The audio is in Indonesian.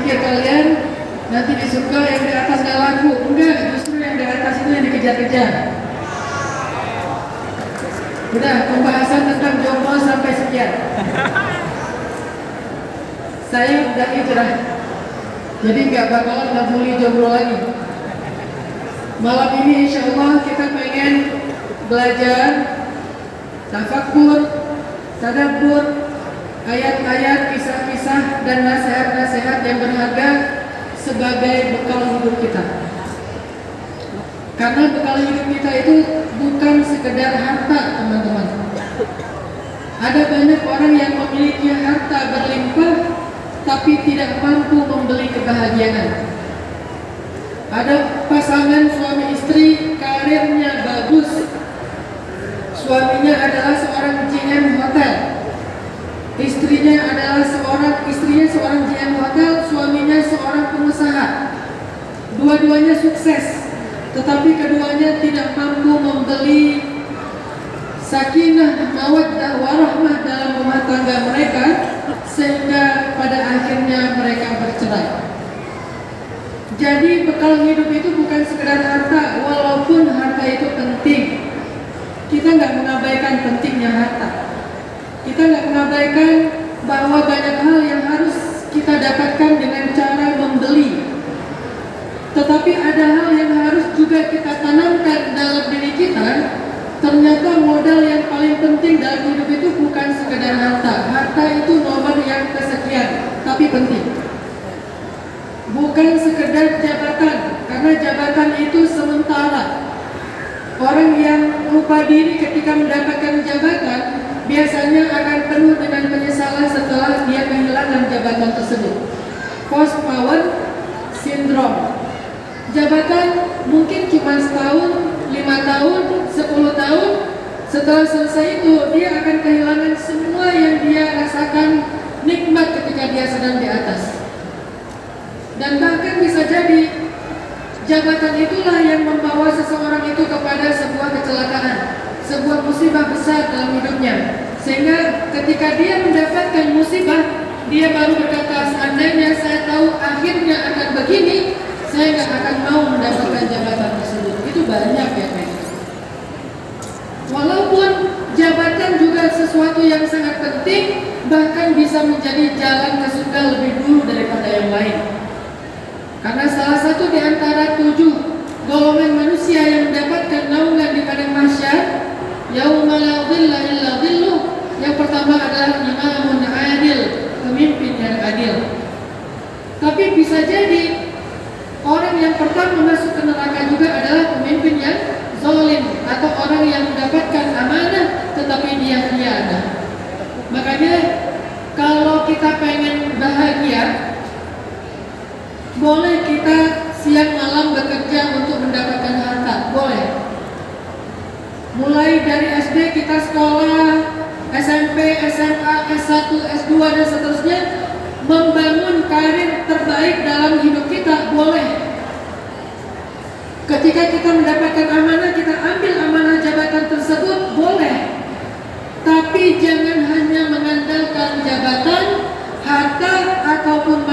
pikir kalian nanti di surga yang di atas gak laku? Enggak, justru yang di atas itu yang dikejar-kejar. Udah, pembahasan tentang jomblo sampai sekian. Saya udah hijrah, jadi gak bakalan ngabuli jomblo lagi. Malam ini insya Allah kita pengen belajar tafakur, tadabbur, ayat-ayat, kisah-kisah, dan nasihat-nasihat yang berharga sebagai bekal hidup kita. Karena bekal hidup kita itu bukan sekedar harta, teman-teman. Ada banyak orang yang memiliki harta berlimpah tapi tidak mampu membeli kebahagiaan. Ada pasangan suami istri, karirnya bagus, suaminya adalah seorang GM hotel, istrinya seorang GM hotel, suaminya seorang pengusaha. Dua-duanya sukses, tetapi keduanya tidak mampu membeli sakinah, mawaddah, warahmah dalam rumah tangga mereka, sehingga pada akhirnya mereka bercerai. Jadi bekal hidup itu bukan sekedar harta, walaupun harta itu penting. Kita nggak mengabaikan pentingnya harta. Kita nggak mengabaikan bahwa banyak hal yang harus kita dapatkan dengan cara membeli. Tetapi ada hal yang harus juga kita tanamkan dalam diri kita. Ternyata modal yang paling penting dalam hidup itu bukan sekedar harta. Harta itu nomor yang kesekian, tapi penting. Bukan sekedar jabatan, karena jabatan itu sementara. Orang yang lupa diri ketika mendapatkan jabatan biasanya akan penuh dengan penyesalan setelah dia kehilangan jabatan tersebut. Post power syndrome. Jabatan mungkin cuma setahun, 5 tahun, 10 tahun. Setelah selesai itu dia akan kehilangan semua yang dia rasakan nikmat ketika dia sedang di atas. Dan bahkan bisa jadi jabatan itulah yang membawa seseorang itu kepada sebuah kecelakaan, sebuah musibah besar dalam hidupnya. Sehingga ketika dia mendapatkan musibah, dia baru berkata, seandainya saya tahu akhirnya akan begini, saya nggak akan mau mendapatkan jabatan tersebut. Itu banyak ya, Pak. Walaupun jabatan juga sesuatu yang sangat penting, bahkan bisa menjadi jalan ke surga lebih dulu daripada yang lain. Karena salah satu di antara 7 golongan manusia yang mendapatkan naungan di padang mahsyar, yauma la dhilla illa dhilluh, yang pertama adalah imamun adil, pemimpin yang adil. Tapi bisa jadi orang yang pertama masuk ke neraka juga adalah pemimpin yang zalim, atau orang yang mendapatkan amanah tetapi dia khianat. Makanya kalau kita pengen bahagia, boleh kita siang malam bekerja untuk mendapatkan harta, boleh. Mulai dari SD kita sekolah, SMP, SMA, S1, S2 dan seterusnya, membangun karir terbaik dalam hidup kita, boleh. Ketika kita mendapatkan amanah, kita ambil amanah jabatan tersebut, boleh. Tapi jangan hanya mengandalkan jabatan, harta, ataupun